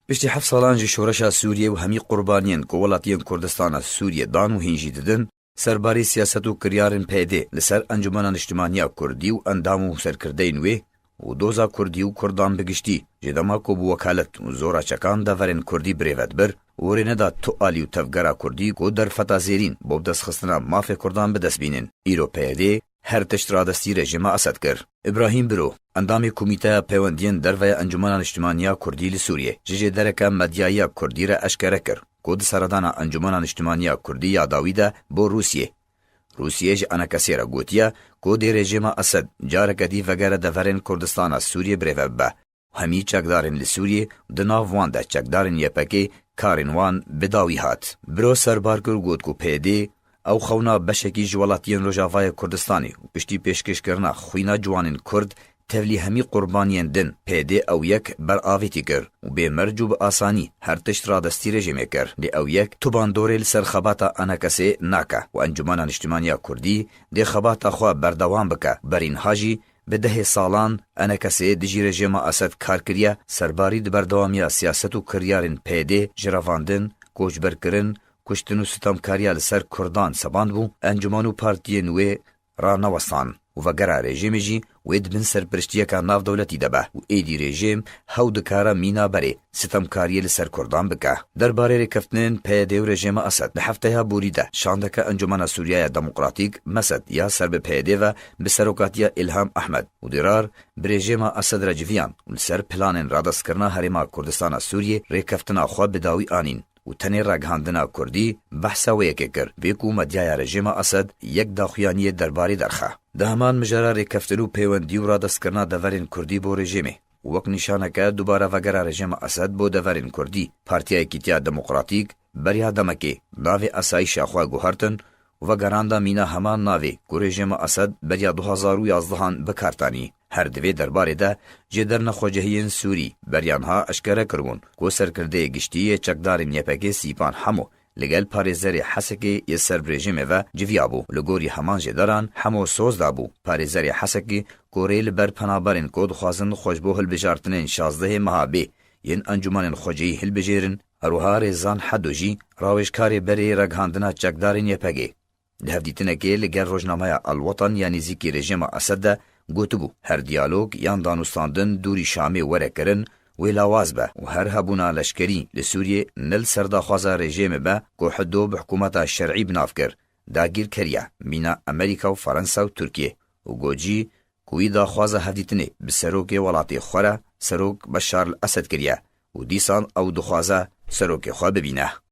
پشتی 7 سالان جی شورشا سوریه و همی قربانین که ولاتین کردستان سوریه دان و هنجی ددن سرباری سیاست و کریارن پیده لسر انجمن اجتماعی کردی و اندام و سرکردین وی و دوزا کردی و کردان بگشتی جدما کو بو وکالت و زورا چکان دورن کردی بریوت بر ورینه دا تو آلی و تفگرا کردی کو در فتا زیرین بوب دست خستنا مافی کردان بدست بینن ایرو پیده هر تشت را دستی رژیم اسد کر. ابراهیم برو اندام کمیته پیوندین در وی انجمن اجتماعی کردی لسوریه جه درک مدیای کردی را اشکره کر کود سردان انجمن اجتماعی کردی یاداوی ده با روسیه جه انا کسی را گوتیا کود رژیم اسد جارکدی وگره دورن کردستان سوریه بریوبه همی چکدارن لسوریه دناو وان ده چکدارن یپکی کارن وان بداوی هات. برو سربارگر گوت کو پیده او خونا بشکی جوالاتین روجاوای کردستانی و پشتی پیشکش کرنا خوینا جوانین کرد تولی همی قربانین دن پیده او یک بر آویتی کر و به مرجوب آسانی هر تشت را دستی رژیمه کر دی او یک توباندوری لسر خباتا انا کسی ناکا و انجمن اجتماعی کردی دی خباتا خواه بردوام بکا برین هاجی به 10 سالان انا کسی دجی رژیم اسد کار کریا سرباری دی بردوامی سیاست و کریارن پیده جرواندن کوچبر کرن کشتن و ستمکاریا لسر کردان سباند بو انجمن و پارتی نوی را نوستان و وگره رژیم جی وید بن سرپرشتیه که ناف دولتی دبه و ایدی رژیم هاو دکاره مینا بره ستمکاری لسر کردان بکه. درباره رکفتنین پیده و رژیم اسد به هفته ها بوریده شانده که انجمن سوریه دموکراتیک مسد یا سر به پیده و به سروکاتی الهام احمد و دیرار به رژیم اسد رجویان و لسر پلان رادست کرنا هرما کردستان سوریه رکفتنا خواه بداوی آنین و تنی رگهاندنا کردی بحثا ویکی کر بیکو مدیای رژیم اسد یک داخویانی درباری درخه. ده همان مجرا ریکفتنو پیوندی و را دست کرنا دورین کردی بو رژیمه وک نشانه که دوباره وگره رژیم اسد بو دورین کردی پارتیای کیتیا دموکراتیک بریا دمکی ناوی اسایش اخوا گوهرتن و گراندا مینا همان ناوی که رژیم اسد بریا 2011 بکارتانی هر دوی درباره ده جدر نخوجهین سوری بریانها اشکره کرون که سرکرده گشتی چکدارین یپکی سیپان همو لگل پارێزەرێ حەسەکێ یە سەر برێژێمێ ve civiya bû li gorî heman jê deran hemû soz dabû parêzerê Hesekê gorê li ber penaberên ku dixwazin xweş bû hilbijartinên 16 meha bê yên encûmenên xwecihî hilbijêrin herwiha rêzan Hedo jî rawêjkarê berê reghandina çekdarên YPG li hevdîtinekê li gel rojnameya Alwatan ya nêzîkî rejîma Esed de gotibû her diyalog yan danûstandin dûrî Şamê were kirin وی لاواز به و هر هبونا لشکری لسوریه نل سرداخوازا رژیم به که حدو به حکومت شرعی بناف کر داگیر کریا مینا امریکا و فرانسا و ترکیه و گوجی کوی داخوازا هفدیتنه بسروک ولاتی خوره سروک بشار الاسد کریا و دیسان او دخوازا سروک خواه ببینه.